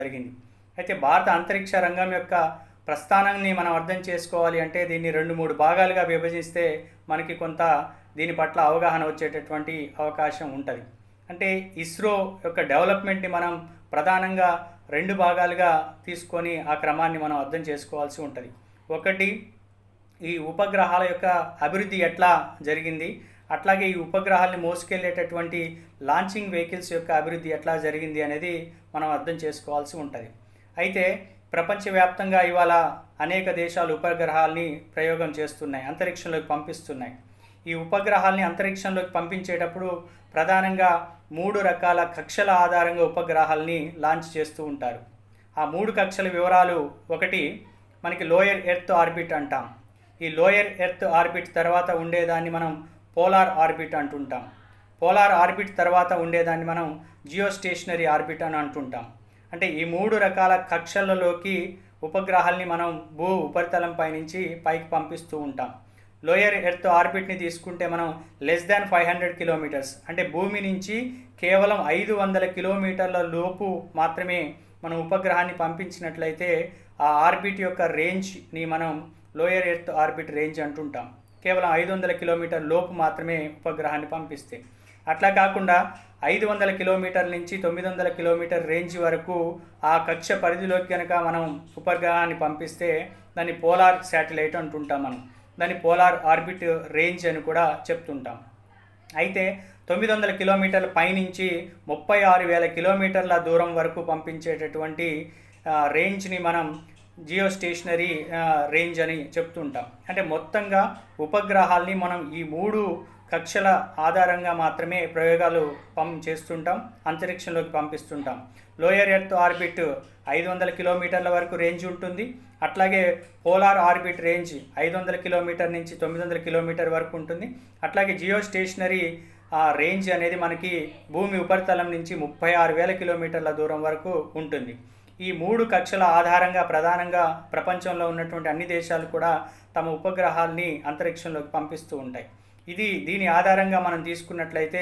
జరిగింది. అయితే భారత అంతరిక్ష రంగం యొక్క ప్రస్థానాన్ని మనం అర్థం చేసుకోవాలి అంటే దీన్ని 2-3 భాగాలుగా విభజిస్తే మనకి కొంత దీని పట్ల అవగాహన వచ్చేటటువంటి అవకాశం ఉంటుంది. అంటే ఇస్రో యొక్క డెవలప్మెంట్ని మనం ప్రధానంగా 2 భాగాలుగా తీసుకొని ఆ క్రమాన్ని మనం అర్థం చేసుకోవాల్సి ఉంటుంది. ఒకటి, ఈ ఉపగ్రహాల యొక్క అభివృద్ధి ఎట్లా జరిగింది, అట్లాగే ఈ ఉపగ్రహాలని మోసుకెళ్ళేటటువంటి లాంచింగ్ వెహికల్స్ యొక్క అభివృద్ధి ఎట్లా జరిగింది అనేది మనం అర్థం చేసుకోవాల్సి ఉంటుంది. అయితే ప్రపంచవ్యాప్తంగా ఇవాళ అనేక దేశాలు ఉపగ్రహాలని ప్రయోగం చేస్తున్నాయి, అంతరిక్షంలోకి పంపిస్తున్నాయి. ఈ ఉపగ్రహాలని అంతరిక్షంలోకి పంపించేటప్పుడు ప్రధానంగా 3 రకాల కక్షల ఆధారంగా ఉపగ్రహాలని లాంచ్ చేస్తూ ఉంటారు. ఆ 3 కక్షల వివరాలు, ఒకటి మనకి లోయర్ ఎర్త్ ఆర్బిట్ అంటాం. ఈ లోయర్ ఎర్త్ ఆర్బిట్ తర్వాత ఉండేదాన్ని మనం పోలార్ ఆర్బిట్ అంటుంటాం. పోలార్ ఆర్బిట్ తర్వాత ఉండేదాన్ని మనం జియోస్టేషనరీ ఆర్బిట్ అని అంటుంటాం. అంటే ఈ 3 రకాల కక్షలలోకి ఉపగ్రహాల్ని మనం భూ ఉపరితలం పైనుంచి పైకి పంపిస్తూ ఉంటాం. లోయర్ ఎర్త్ ఆర్బిట్ని తీసుకుంటే మనం లెస్ దాన్ 500 కిలోమీటర్స్, అంటే భూమి నుంచి కేవలం 500 కిలోమీటర్ల లోపు మాత్రమే మనం ఉపగ్రహాన్ని పంపించినట్లయితే ఆ ఆర్బిట్ యొక్క రేంజ్ని మనం లోయర్ ఎర్త్ ఆర్బిట్ రేంజ్ అంటుంటాం. కేవలం 500 కిలోమీటర్ లోపు మాత్రమే ఉపగ్రహాన్ని పంపిస్తే. అట్లా కాకుండా 500 కిలోమీటర్ల నుంచి 900 కిలోమీటర్ రేంజ్ వరకు ఆ కక్ష పరిధిలోకి కనుక మనం ఉపగ్రహాన్ని పంపిస్తే దాన్ని పోలార్ శాటిలైట్ అంటుంటాం. మనం దాన్ని పోలార్ ఆర్బిట్ రేంజ్ అని కూడా చెప్తుంటాం. అయితే 900 కిలోమీటర్ల పైనుంచి 36,000 కిలోమీటర్ల దూరం వరకు పంపించేటటువంటి రేంజ్ని మనం జియోస్టేషనరీ రేంజ్ అని చెప్తుంటాం. అంటే మొత్తంగా ఉపగ్రహాల్ని మనం ఈ 3 కక్షల ఆధారంగా మాత్రమే ప్రయోగాలు చేస్తుంటాం, అంతరిక్షంలోకి పంపిస్తుంటాం. లోయర్ ఎర్త్ ఆర్బిట్ 500 కిలోమీటర్ల వరకు రేంజ్ ఉంటుంది. అట్లాగే పోలార్ ఆర్బిట్ రేంజ్ 500 కిలోమీటర్ నుంచి 900 కిలోమీటర్ వరకు ఉంటుంది. అట్లాగే జియోస్టేషనరీ రేంజ్ అనేది మనకి భూమి ఉపరితలం నుంచి 36,000 కిలోమీటర్ల దూరం వరకు ఉంటుంది. ఈ 3 కక్షల ఆధారంగా ప్రధానంగా ప్రపంచంలో ఉన్నటువంటి అన్ని దేశాలు కూడా తమ ఉపగ్రహాల్ని అంతరిక్షంలోకి పంపిస్తూ ఉంటాయి. దీని ఆధారంగా మనం తీసుకున్నట్లయితే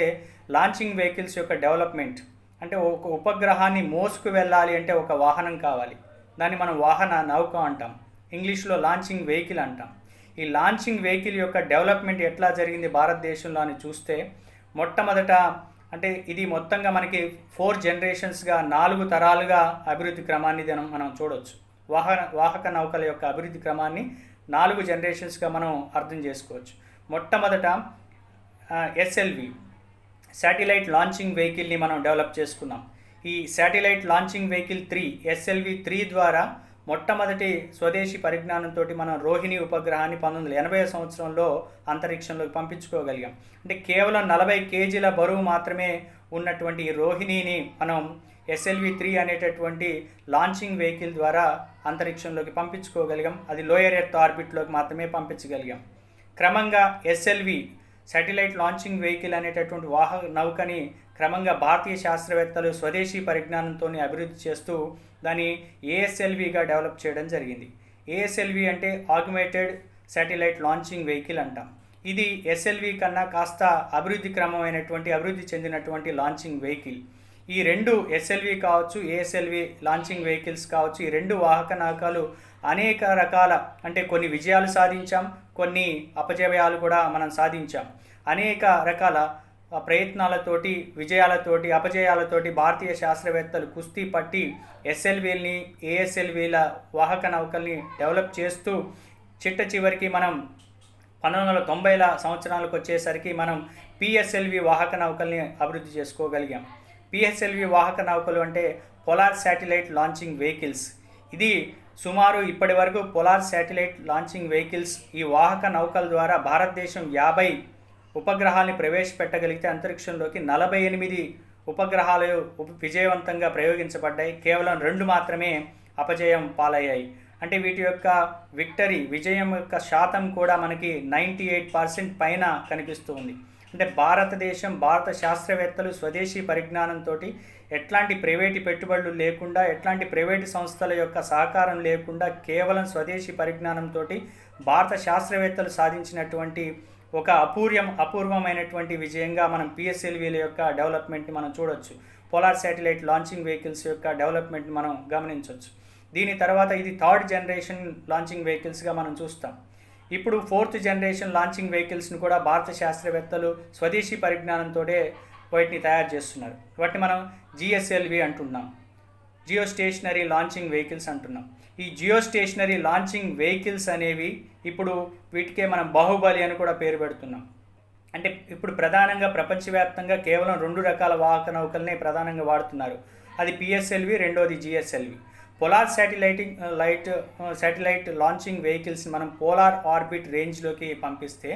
లాంచింగ్ వెహికల్స్ యొక్క డెవలప్మెంట్, అంటే ఒక ఉపగ్రహాన్ని మోసుకు వెళ్ళాలి అంటే ఒక వాహనం కావాలి. దాన్ని మనం వాహన నౌక అంటాం, ఇంగ్లీష్లో లాంచింగ్ వెహికల్ అంటాం. ఈ లాంచింగ్ వెహికల్ యొక్క డెవలప్మెంట్ ఎట్లా జరిగింది భారతదేశంలో అని చూస్తే, మొట్టమొదట అంటే ఇది మొత్తంగా మనకి 4 జనరేషన్స్గా 4 తరాలుగా అభివృద్ధి క్రమాన్ని మనం చూడవచ్చు. వాహక నౌకల యొక్క అభివృద్ధి క్రమాన్ని 4 జనరేషన్స్గా మనం అర్థం చేసుకోవచ్చు. మొట్టమొదట ఎస్ఎల్వి శాటిలైట్ లాంచింగ్ వెహికల్ని మనం డెవలప్ చేసుకున్నాం. ఈ శాటిలైట్ లాంచింగ్ వెహికల్ 3 ఎస్ఎల్వి 3 ద్వారా మొట్టమొదటి స్వదేశీ పరిజ్ఞానంతో మనం రోహిణి ఉపగ్రహాన్ని 1980 సంవత్సరంలో అంతరిక్షంలోకి పంపించుకోగలిగాం. అంటే కేవలం 40 కేజీల బరువు మాత్రమే ఉన్నటువంటి ఈ రోహిణిని మనం ఎస్ఎల్వి 3 అనేటటువంటి లాంచింగ్ వెహికల్ ద్వారా అంతరిక్షంలోకి పంపించుకోగలిగాం. అది లోయర్ ఎర్త్ ఆర్బిట్లోకి మాత్రమే పంపించగలిగాం. క్రమంగా ఎస్ఎల్వి శాటిలైట్ లాంచింగ్ వెహికల్ అనేటటువంటి నౌకని క్రమంగా భారతీయ శాస్త్రవేత్తలు స్వదేశీ పరిజ్ఞానంతో అభివృద్ధి చేస్తూ దాన్ని ఏఎస్ఎల్విగా డెవలప్ చేయడం జరిగింది. ఏఎస్ఎల్వి అంటే ఆగ్మెంటెడ్ శాటిలైట్ లాంచింగ్ వెహికల్ అంటాం. ఇది ఎస్ఎల్వి కన్నా కాస్త అభివృద్ధి చెందినటువంటి లాంచింగ్ వెహికల్. ఈ 2 ఎస్ఎల్వి కావచ్చు, ఏఎస్ఎల్వి లాంచింగ్ వెహికల్స్ కావచ్చు, ఈ 2 వాహక నౌకలు అనేక రకాల, అంటే కొన్ని విజయాలు సాధించాం, కొన్ని అపజయాలు కూడా మనం సాధించాం. అనేక రకాల ప్రయత్నాలతోటి, విజయాలతోటి, అపజయాలతోటి భారతీయ శాస్త్రవేత్తలు కుస్తీ పట్టి ఎస్ఎల్వీల్ని, ఏఎస్ఎల్వీల వాహక నౌకల్ని డెవలప్ చేస్తూ చివరికి మనం 1990ల సంవత్సరాలకు వచ్చేసరికి మనం పిఎస్ఎల్వి వాహక నౌకల్ని అభివృద్ధి చేసుకోగలిగాం. పిఎస్ఎల్వి వాహక నౌకలు అంటే పోలార్ శాటిలైట్ లాంచింగ్ వెహికల్స్. ఇది సుమారు ఇప్పటి వరకు పోలార్ శాటిలైట్ లాంచింగ్ వెహికల్స్, ఈ వాహక నౌకల ద్వారా భారతదేశం 50 ఉపగ్రహాలని ప్రవేశపెట్టగలిగితే అంతరిక్షంలోకి 48 ఉపగ్రహాలు విజయవంతంగా ప్రయోగించబడ్డాయి. కేవలం 2 మాత్రమే అపజయం పాలయ్యాయి. అంటే వీటి యొక్క విజయం యొక్క శాతం కూడా మనకి 98% పైన కనిపిస్తూ ఉంది. అంటే భారత శాస్త్రవేత్తలు స్వదేశీ పరిజ్ఞానంతో ఎట్లాంటి ప్రైవేటు పెట్టుబడులు లేకుండా, ఎట్లాంటి ప్రైవేటు సంస్థల యొక్క సహకారం లేకుండా కేవలం స్వదేశీ పరిజ్ఞానంతో భారత శాస్త్రవేత్తలు సాధించినటువంటి ఒక అపూర్వమైనటువంటి విజయంగా మనం పిఎస్ఎల్వీల యొక్క డెవలప్మెంట్ని మనం చూడొచ్చు. పోలార్ శాటిలైట్ లాంచింగ్ వెహికల్స్ యొక్క డెవలప్మెంట్ మనం గమనించవచ్చు. దీని తర్వాత ఇది థర్డ్ జనరేషన్ లాంచింగ్ వెహికల్స్గా మనం చూస్తాం. ఇప్పుడు ఫోర్త్ జనరేషన్ లాంచింగ్ వెహికల్స్ని కూడా భారత శాస్త్రవేత్తలు స్వదేశీ పరిజ్ఞానంతో వాటిని తయారు చేస్తున్నారు. వాటిని మనం జిఎస్ఎల్వి అంటున్నాం, జియో స్టేషనరీ లాంచింగ్ వెహికల్స్ అంటున్నాం. ఈ జియో స్టేషనరీ లాంచింగ్ వెహికల్స్ అనేవి ఇప్పుడు వీటికే మనం బాహుబలి అని కూడా పేరు పెడుతున్నాం. అంటే ఇప్పుడు ప్రధానంగా ప్రపంచవ్యాప్తంగా కేవలం 2 రకాల వాహక నౌకల్ని ప్రధానంగా వాడుతున్నారు. అది పిఎస్ఎల్వి, రెండోది GSLV. Polar satellite launching vehicles మనం పోలార్ ఆర్బిట్ రేంజ్లోకి పంపిస్తే,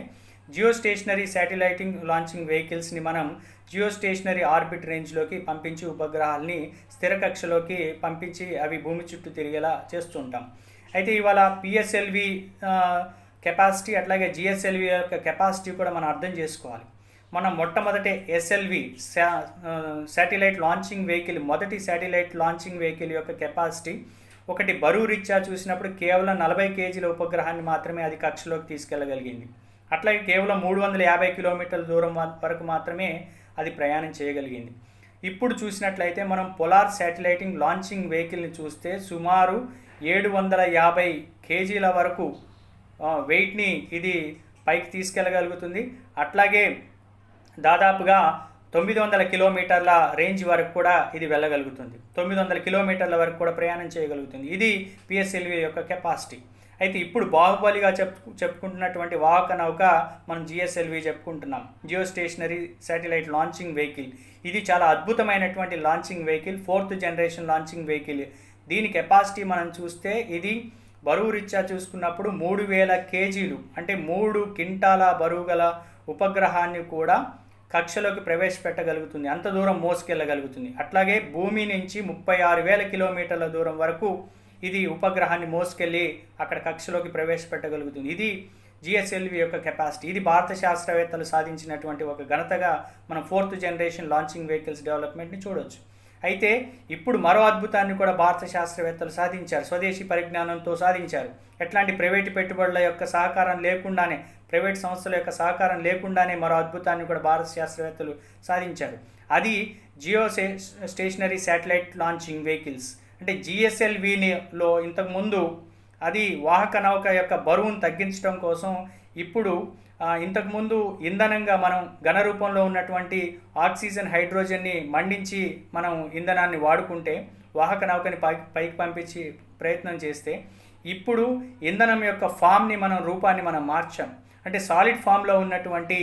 జియో స్టేషనరీ శాటిలైటింగ్ లాంచింగ్ వెహికల్స్ని మనం జియో స్టేషనరీ ఆర్బిట్ రేంజ్లోకి పంపించి ఉపగ్రహాలని స్థిర కక్షలోకి పంపించి అవి భూమి చుట్టూ తిరిగేలా చేస్తుంటాం. అయితే ఇవాళ పిఎస్ఎల్వి కెపాసిటీ అట్లాగే జిఎస్ఎల్వి యొక్క కెపాసిటీ కూడా మనం అర్థం చేసుకోవాలి. మనం మొట్టమొదటి ఎస్ఎల్వి శాటిలైట్ లాంచింగ్ వెహికల్, మొదటి శాటిలైట్ లాంచింగ్ వెహికల్ యొక్క కెపాసిటీ ఒకటి బరువు రీత్యా చూసినప్పుడు కేవలం 40 కేజీల ఉపగ్రహాన్ని మాత్రమే అది కక్షలోకి తీసుకెళ్లగలిగింది. అట్లాగే కేవలం 350 కిలోమీటర్ల దూరం వరకు మాత్రమే అది ప్రయాణం చేయగలిగింది. ఇప్పుడు చూసినట్లయితే మనం పోలార్ శాటిలైటింగ్ లాంచింగ్ వెహికల్ని చూస్తే సుమారు 750 కేజీల వరకు వెయిట్ని ఇది పైకి తీసుకెళ్ళగలుగుతుంది. అట్లాగే దాదాపుగా 900 కిలోమీటర్ల రేంజ్ వరకు కూడా ఇది వెళ్ళగలుగుతుంది. 900 కిలోమీటర్ల వరకు కూడా ప్రయాణం చేయగలుగుతుంది. ఇది పిఎస్ఎల్వి యొక్క కెపాసిటీ. అయితే ఇప్పుడు బాహుబలిగా చెప్పుకుంటున్నటువంటి వాహక నౌక మనం జిఎస్ఎల్వి చెప్పుకుంటున్నాం, geostationary satellite launching vehicle. ఇది చాలా అద్భుతమైనటువంటి launching vehicle, 4th generation launching vehicle. దీని కెపాసిటీ మనం చూస్తే ఇది బరువు రీత్యా చూసుకున్నప్పుడు 3000 కేజీలు, అంటే 3 క్వింటాల బరువు గల ఉపగ్రహాన్ని కూడా కక్షలోకి ప్రవేశపెట్టగలుగుతుంది, అంత దూరం మోసుకెళ్ళగలుగుతుంది. అట్లాగే భూమి నుంచి 36,000 కిలోమీటర్ల దూరం వరకు ఇది ఉపగ్రహాన్ని మోసుకెళ్ళి అక్కడ కక్షలోకి ప్రవేశపెట్టగలుగుతుంది. ఇది జిఎస్ఎల్వి యొక్క కెపాసిటీ. ఇది భారత శాస్త్రవేత్తలు సాధించినటువంటి ఒక ఘనతగా మనం 4th జనరేషన్ లాంచింగ్ వెహికల్స్ డెవలప్మెంట్ని చూడవచ్చు. అయితే ఇప్పుడు మరో అద్భుతాన్ని కూడా భారత శాస్త్రవేత్తలు సాధించారు, స్వదేశీ పరిజ్ఞానంతో సాధించారు. ఎట్లాంటి ప్రైవేటు పెట్టుబడుల యొక్క సహకారం లేకుండానే, ప్రైవేట్ సంస్థల యొక్క సహకారం లేకుండానే మరో అద్భుతాన్ని కూడా భారత శాస్త్రవేత్తలు సాధించారు. అది geostationary satellite launching vehicles. అంటే జిఎస్ఎల్విలో ఇంతకుముందు అది వాహక నౌక యొక్క బరువును తగ్గించడం కోసం ఇప్పుడు ఇంతకుముందు ఇంధనంగా మనం ఘన రూపంలో ఉన్నటువంటి ఆక్సిజన్, హైడ్రోజన్ని మండించి మనం ఇంధనాన్ని వాడుకుంటే వాహక నౌకని పైకి పంపించి ప్రయత్నం చేస్తే, ఇప్పుడు ఇంధనం యొక్క ఫామ్ని రూపాన్ని మనం మార్చాం. అంటే సాలిడ్ ఫామ్లో ఉన్నటువంటి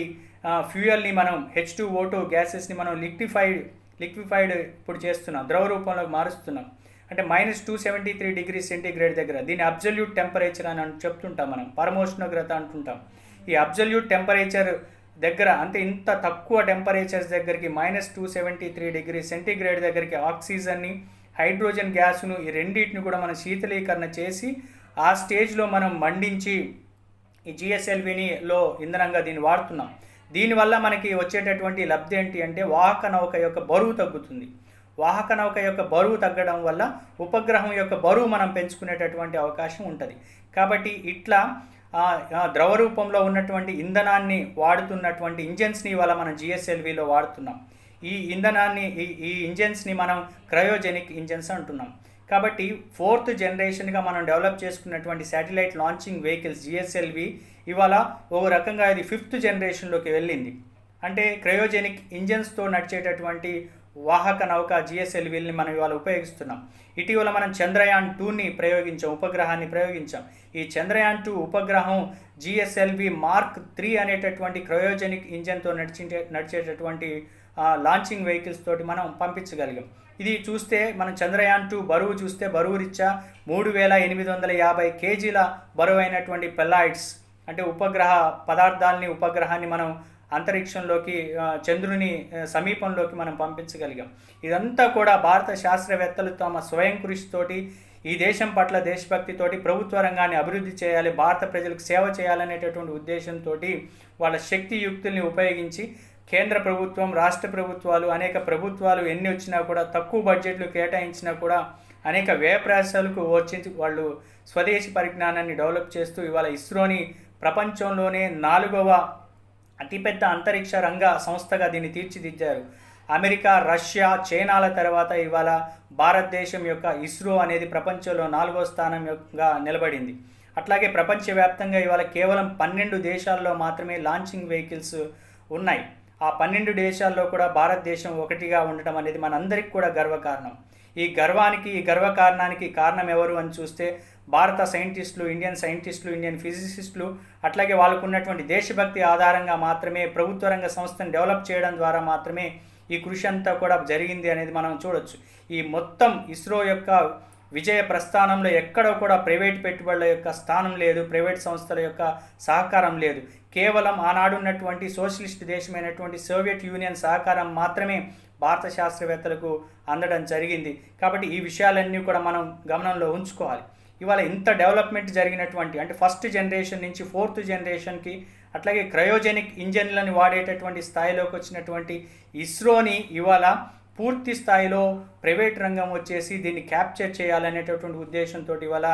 ఫ్యూయల్ని మనం H2O2 గ్యాసెస్ని మనం లిక్విఫైడ్ ఇప్పుడు చేస్తున్నాం, ద్రవ రూపంలోకి మారుస్తున్నాం. అంటే -273 డిగ్రీ సెంటీగ్రేడ్ దగ్గర, దీన్ని అబ్జల్యూట్ టెంపరేచర్ అని చెప్తుంటాం, మనం పరమోష్ణోగ్రత అంటుంటాం. ఈ అబ్జల్యూట్ టెంపరేచర్ దగ్గర, అంటే ఇంత తక్కువ టెంపరేచర్స్ దగ్గరికి -273 డిగ్రీ సెంటీగ్రేడ్ దగ్గరికి ఆక్సిజన్ని, హైడ్రోజన్ గ్యాస్ను, ఈ రెండింటిని కూడా మనం శీతలీకరణ చేసి ఆ స్టేజ్లో మనం మండించి ఈ జిఎస్ఎల్విలో ఇంధనంగా దీన్ని వాడుతున్నాం. దీనివల్ల మనకి వచ్చేటటువంటి లబ్ధి ఏంటి అంటే వాహక నౌక యొక్క బరువు తగ్గుతుంది. వాహక నౌక యొక్క బరువు తగ్గడం వల్ల ఉపగ్రహం యొక్క బరువు మనం పెంచుకునేటటువంటి అవకాశం ఉంటుంది. కాబట్టి ఇట్లా ద్రవ రూపంలో ఉన్నటువంటి ఇంధనాన్ని వాడుతున్నటువంటి ఇంజన్స్ని ఇవాళ మనం జిఎస్ఎల్విలో వాడుతున్నాం. ఈ ఇంధనాన్ని, ఈ ఇంజన్స్ని మనం క్రయోజెనిక్ ఇంజన్స్ అంటున్నాం. కాబట్టి 4th జనరేషన్గా మనం డెవలప్ చేసుకున్నటువంటి శాటిలైట్ లాంచింగ్ వెహికల్స్ జిఎస్ఎల్వి ఇవాళ ఒక రకంగా ఇది 5th జనరేషన్లోకి వెళ్ళింది. అంటే క్రయోజెనిక్ ఇంజన్స్తో నడిచేటటువంటి వాహక నౌక జిఎస్ఎల్విని మనం ఇవాళ ఉపయోగిస్తున్నాం. ఇటీవల మనం చంద్రయాన్ 2ని ఉపగ్రహాన్ని ప్రయోగించాం. ఈ చంద్రయాన్ 2 ఉపగ్రహం జిఎస్ఎల్వి మార్క్ 3 అనేటటువంటి క్రయోజెనిక్ ఇంజన్తో నడిచేటటువంటి లాంచింగ్ వెహికల్స్ తోటి మనం పంపించగలిగాం. ఇది చూస్తే మనం చంద్రయాన్ 2 బరువు చూస్తే బరువు రీత్యా 3850 కేజీల బరువు అయినటువంటి పెల్లాయిడ్స్, అంటే ఉపగ్రహ పదార్థాలని, ఉపగ్రహాన్ని మనం అంతరిక్షంలోకి, చంద్రుని సమీపంలోకి మనం పంపించగలిగాం. ఇదంతా కూడా భారత శాస్త్రవేత్తలు తమ స్వయం కృషితోటి, ఈ దేశం పట్ల దేశభక్తితోటి ప్రభుత్వ రంగాన్ని అభివృద్ధి చేయాలి, భారత ప్రజలకు సేవ చేయాలనేటటువంటి ఉద్దేశంతో వాళ్ళ శక్తి యుక్తుల్ని ఉపయోగించి కేంద్ర ప్రభుత్వం, రాష్ట్ర ప్రభుత్వాలు, అనేక ప్రభుత్వాలు ఎన్ని వచ్చినా కూడా, తక్కువ బడ్జెట్లు కేటాయించినా కూడా అనేక వ్యయ ప్రయాసాలకు వచ్చి వాళ్ళు స్వదేశీ పరిజ్ఞానాన్ని డెవలప్ చేస్తూ ఇవాళ ఇస్రోని ప్రపంచంలోనే 4వ అతిపెద్ద అంతరిక్ష రంగ సంస్థగా దీన్ని తీర్చిదిద్దారు. అమెరికా, రష్యా, చైనాల తర్వాత ఇవాళ భారతదేశం యొక్క ఇస్రో అనేది ప్రపంచంలో 4వ స్థానంగా నిలబడింది. అట్లాగే ప్రపంచవ్యాప్తంగా ఇవాళ కేవలం 12 దేశాల్లో మాత్రమే లాంచింగ్ వెహికల్స్ ఉన్నాయి. ఆ 12 దేశాల్లో కూడా భారతదేశం ఒకటిగా ఉండటం అనేది మనందరికీ కూడా గర్వకారణం. ఈ గర్వకారణానికి కారణం ఎవరు అని చూస్తే భారత సైంటిస్టులు, ఇండియన్ సైంటిస్టులు, ఇండియన్ ఫిజిసిస్టులు, అట్లాగే వాళ్ళకు ఉన్నటువంటి దేశభక్తి ఆధారంగా మాత్రమే ప్రభుత్వ రంగ సంస్థను డెవలప్ చేయడం ద్వారా మాత్రమే ఈ కృషి అంతా కూడా జరిగింది అనేది మనం చూడొచ్చు. ఈ మొత్తం ఇస్రో యొక్క విజయ ప్రస్థానంలో ఎక్కడ కూడా ప్రైవేట్ పెట్టుబడుల యొక్క స్థానం లేదు, ప్రైవేట్ సంస్థల యొక్క సహకారం లేదు. కేవలం ఆనాడున్నటువంటి సోషలిస్ట్ దేశమైనటువంటి సోవియట్ యూనియన్ సహకారం మాత్రమే భారత శాస్త్రవేత్తలకు అందడం జరిగింది. కాబట్టి ఈ విషయాలన్నీ కూడా మనం గమనంలో ఉంచుకోవాలి. ఇవాళ ఇంత డెవలప్మెంట్ జరిగినటువంటి, అంటే ఫస్ట్ జనరేషన్ నుంచి 4th జనరేషన్కి, అట్లాగే క్రయోజెనిక్ ఇంజన్లను వాడేటటువంటి స్థాయిలోకి వచ్చినటువంటి ఇస్రోని ఇవాళ పూర్తి స్థాయిలో ప్రైవేట్ రంగం వచ్చేసి దీన్ని క్యాప్చర్ చేయాలనేటటువంటి ఉద్దేశంతో ఇవాళ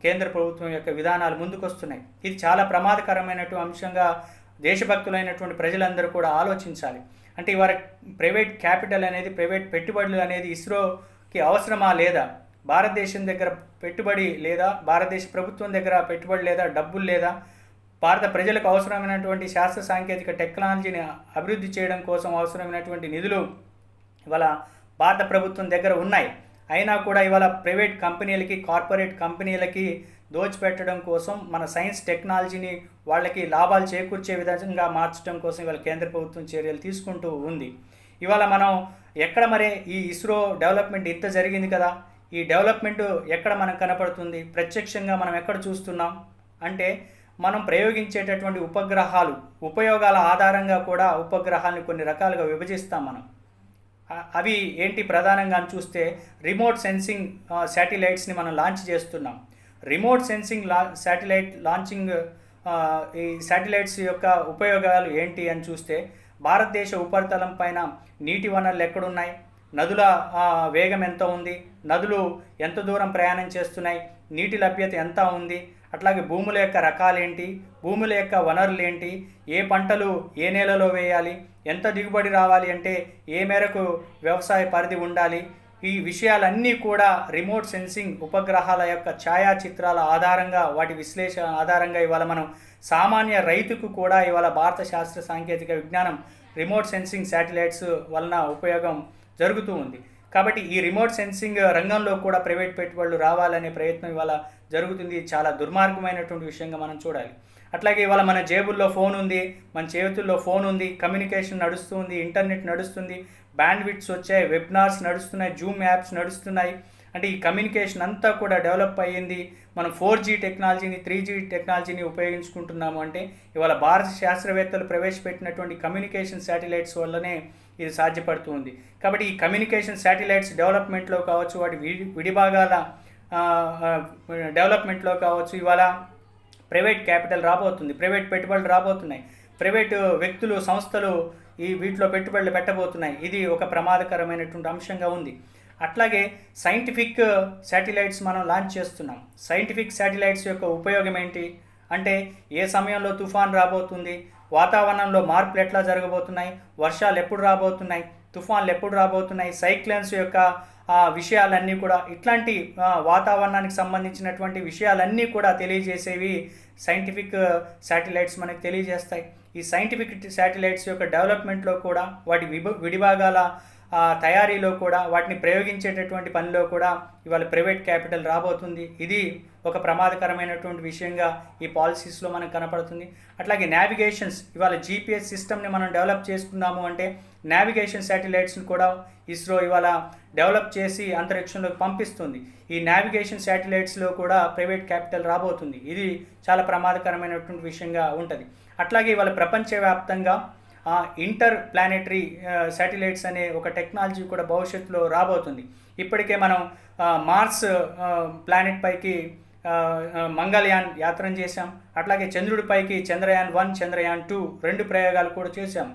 కేంద్ర ప్రభుత్వం యొక్క విధానాలు ముందుకొస్తున్నాయి. ఇది చాలా ప్రమాదకరమైనటువంటి అంశంగా దేశభక్తులైనటువంటి ప్రజలందరూ కూడా ఆలోచించాలి. అంటే ఇవాళ ప్రైవేట్ క్యాపిటల్ అనేది, ప్రైవేట్ పెట్టుబడులు అనేది ఇస్రోకి అవసరమా లేదా, భారతదేశం దగ్గర పెట్టుబడి లేదా, భారతదేశ ప్రభుత్వం దగ్గర పెట్టుబడి లేదా, డబ్బులు లేదా, భారత ప్రజలకు అవసరమైనటువంటి శాస్త్ర సాంకేతిక టెక్నాలజీని అభివృద్ధి చేయడం కోసం అవసరమైనటువంటి నిధులు ఇవాళ భారత ప్రభుత్వం దగ్గర ఉన్నాయి. అయినా కూడా ఇవాళ ప్రైవేట్ కంపెనీలకి, కార్పొరేట్ కంపెనీలకి దోచిపెట్టడం కోసం మన సైన్స్ టెక్నాలజీని వాళ్ళకి లాభాలు చేకూర్చే విధంగా మార్చడం కోసం ఇవాళ కేంద్ర ప్రభుత్వం చర్యలు తీసుకుంటూ ఉంది. ఇవాళ మనం ఎక్కడ మరి ఈ ఇస్రో డెవలప్మెంట్ ఇంత జరిగింది కదా, ఈ డెవలప్మెంట్ ఎక్కడ మనకు కనపడుతుంది, ప్రత్యక్షంగా మనం ఎక్కడ చూస్తున్నాం అంటే మనం ప్రయోగించేటటువంటి ఉపయోగాల ఆధారంగా కూడా ఉపగ్రహాలను కొన్ని రకాలుగా విభజిస్తాం మనం. అవి ఏంటి ప్రధానంగా చూస్తే రిమోట్ సెన్సింగ్ శాటిలైట్స్ని మనం లాంచ్ చేస్తున్నాం. రిమోట్ సెన్సింగ్ శాటిలైట్ లాంచింగ్, ఈ శాటిలైట్స్ యొక్క ఉపయోగాలు ఏంటి అని చూస్తే భారతదేశ ఉపరితలం పైన నీటి వనరులు ఎక్కడున్నాయి, నదుల వేగం ఎంత ఉంది, నదులు ఎంత దూరం ప్రయాణం చేస్తున్నాయి, నీటి లభ్యత ఎంత ఉంది, అట్లాగే భూముల యొక్క రకాలేంటి, భూముల యొక్క వనరులు ఏంటి, ఏ పంటలు ఏ నేలలో వేయాలి, ఎంత దిగుబడి రావాలి అంటే ఏ మేరకు వ్యవసాయ పరిధి ఉండాలి, ఈ విషయాలన్నీ కూడా రిమోట్ సెన్సింగ్ ఉపగ్రహాల యొక్క ఛాయాచిత్రాల ఆధారంగా, వాటి విశ్లేషణ ఆధారంగా ఇవాళ మనం సామాన్య రైతుకు కూడా ఇవాళ భారత శాస్త్ర సాంకేతిక విజ్ఞానం రిమోట్ సెన్సింగ్ శాటిలైట్స్ వలన ఉపయోగం జరుగుతూ ఉంది. కాబట్టి ఈ రిమోట్ సెన్సింగ్ రంగంలో కూడా ప్రైవేట్ పెట్టుబడులు రావాలనే ప్రయత్నం ఇవాళ జరుగుతుంది. చాలా దుర్మార్గమైనటువంటి విషయంగా మనం చూడాలి. అట్లాగే ఇవాళ మన జేబుల్లో ఫోన్ ఉంది, మన చేతుల్లో ఫోన్ ఉంది, కమ్యూనికేషన్ నడుస్తుంది, ఇంటర్నెట్ నడుస్తుంది, బ్యాండ్విడ్త్స్ వచ్చాయి, వెబినార్స్ నడుస్తున్నాయి, జూమ్ యాప్స్ నడుస్తున్నాయి. అంటే ఈ కమ్యూనికేషన్ అంతా కూడా డెవలప్ అయ్యింది. మనం 4G టెక్నాలజీని, 3G టెక్నాలజీని ఉపయోగించుకుంటున్నాము అంటే ఇవాళ భారత శాస్త్రవేత్తలు ప్రవేశపెట్టినటువంటి కమ్యూనికేషన్ శాటిలైట్స్ వల్లనే ఇది సాధ్యపడుతుంది. కాబట్టి ఈ కమ్యూనికేషన్ శాటిలైట్స్ డెవలప్మెంట్లో కావచ్చు, వాటి విడిభాగాల డెవలప్మెంట్లో కావచ్చు, ఇవాళ ప్రైవేట్ క్యాపిటల్ రాబోతుంది, ప్రైవేట్ పెట్టుబడులు రాబోతున్నాయి, ప్రైవేటు వ్యక్తులు, సంస్థలు వీటిలో పెట్టుబడులు పెట్టబోతున్నాయి. ఇది ఒక ప్రమాదకరమైనటువంటి అంశంగా ఉంది. అట్లాగే సైంటిఫిక్ శాటిలైట్స్ మనం లాంచ్ చేస్తున్నాం. సైంటిఫిక్ శాటిలైట్స్ యొక్క ఉపయోగం ఏంటి అంటే ఏ సమయంలో తుఫాన్ రాబోతుంది, వాతావరణంలో మార్పులు ఎట్లా జరగబోతున్నాయి, వర్షాలు ఎప్పుడు రాబోతున్నాయి, తుఫాన్లు ఎప్పుడు రాబోతున్నాయి, సైక్లోన్స్ యొక్క విషయాలన్నీ కూడా, ఇట్లాంటి వాతావరణానికి సంబంధించినటువంటి విషయాలన్నీ కూడా తెలియజేసేవి సైంటిఫిక్ శాటిలైట్స్ మనకు తెలియజేస్తాయి. ఈ సైంటిఫిక్ శాటిలైట్స్ యొక్క డెవలప్మెంట్లో కూడా, వాటి విడిభాగాల తయారీలో కూడా, వాటిని ప్రయోగించేటటువంటి పనిలో కూడా ఇవాళ ప్రైవేట్ క్యాపిటల్ రాబోతుంది. ఇది ఒక ప్రమాదకరమైనటువంటి విషయంగా ఈ పాలసీస్లో మనకు కనపడుతుంది. అట్లాగే నావిగేషన్స్, ఇవాళ GPS సిస్టమ్ని మనం డెవలప్ చేసుకున్నాము అంటే నావిగేషన్ శాటిలైట్స్ని కూడా ఇస్రో ఇవాళ డెవలప్ చేసి అంతరిక్షంలోకి పంపిస్తుంది. ఈ నావిగేషన్ శాటిలైట్స్లో కూడా ప్రైవేట్ క్యాపిటల్ రాబోతుంది. ఇది చాలా ప్రమాదకరమైనటువంటి విషయంగా ఉంటుంది. అట్లాగే ఇవాళ ప్రపంచవ్యాప్తంగా ఇంటర్ ప్లానెటరీ శాటిలైట్స్ అనే ఒక టెక్నాలజీ కూడా భవిష్యత్తులో రాబోతుంది. ఇప్పటికే మనం మార్స్ ప్లానెట్ పైకి మంగళయాన్ యాత్ర చేశాం. అట్లాగే చంద్రుడిపైకి చంద్రయాన్ 1, చంద్రయాన్ 2 2 ప్రయోగాలు కూడా చేశాం.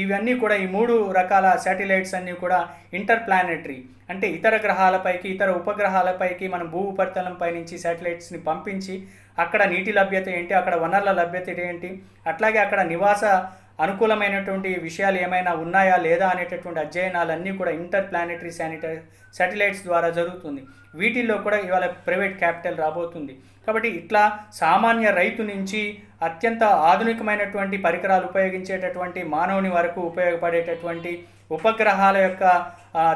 ఇవన్నీ కూడా, ఈ 3 రకాల శాటిలైట్స్ అన్నీ కూడా ఇంటర్ ప్లానెటరీ, అంటే ఇతర గ్రహాలపైకి, ఇతర ఉపగ్రహాలపైకి మనం భూ ఉపరితలంపై నుంచి శాటిలైట్స్ని పంపించి అక్కడ నీటి లభ్యత ఏంటి, అక్కడ వనరుల లభ్యత ఏంటి, అట్లాగే అక్కడ నివాస అనుకూలమైనటువంటి విషయాలు ఏమైనా ఉన్నాయా లేదా అనేటటువంటి అధ్యయనాలన్నీ కూడా ఇంటర్ ప్లానెటరీ శాటిలైట్స్ ద్వారా జరుగుతుంది. వీటిల్లో కూడా ఇవాళ ప్రైవేట్ క్యాపిటల్ రాబోతుంది. కాబట్టి ఇట్లా సామాన్య రైతు నుంచి అత్యంత ఆధునికమైనటువంటి పరికరాలు ఉపయోగించేటటువంటి మానవుని వరకు ఉపయోగపడేటటువంటి ఉపగ్రహాల యొక్క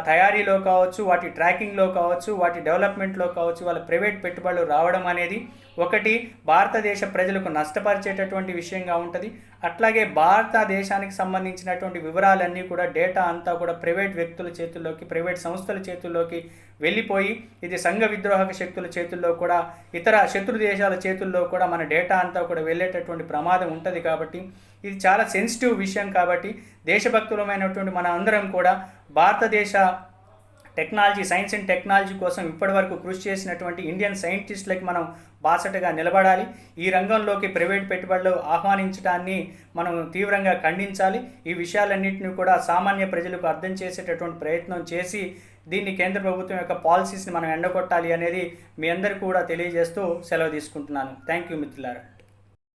తయారీలో కావచ్చు, వాటి ట్రాకింగ్లో కావచ్చు, వాటి డెవలప్మెంట్లో కావచ్చు, వాళ్ళ ప్రైవేట్ పెట్టుబడులు రావడం అనేది ఒకటి భారతదేశ ప్రజలకు నష్టపరిచేటటువంటి విషయంగా ఉంటుంది. అట్లాగే భారతదేశానికి సంబంధించినటువంటి వివరాలన్నీ కూడా డేటా అంతా కూడా ప్రైవేట్ వ్యక్తుల చేతుల్లోకి, ప్రైవేట్ సంస్థల చేతుల్లోకి వెళ్ళిపోయి ఇది సంఘ విద్రోహక శక్తుల చేతుల్లో కూడా, ఇతర శత్రు దేశాల చేతుల్లో కూడా మన డేటా అంతా కూడా వెళ్ళేటటువంటి ప్రమాదం ఉంటుంది. కాబట్టి ఇది చాలా సెన్సిటివ్ విషయం. కాబట్టి దేశభక్తులమైనటువంటి మన అందరం కూడా భారతదేశ టెక్నాలజీ, సైన్స్ అండ్ టెక్నాలజీ కోసం ఇప్పటివరకు కృషి చేసినటువంటి ఇండియన్ సైంటిస్టులకి మనం బాసటగా నిలబడాలి. ఈ రంగంలోకి ప్రైవేట్ పెట్టుబడులు ఆహ్వానించడాన్ని మనం తీవ్రంగా ఖండించాలి. ఈ విషయాలన్నింటినీ కూడా సామాన్య ప్రజలకు అర్థం చేసేటటువంటి ప్రయత్నం చేసి దీన్ని కేంద్ర ప్రభుత్వం యొక్క పాలసీస్ని మనం ఎండగొట్టాలి అనేది మీ అందరికీ కూడా తెలియజేస్తూ సెలవు తీసుకుంటున్నాను. థ్యాంక్ యూ మిత్రులారా.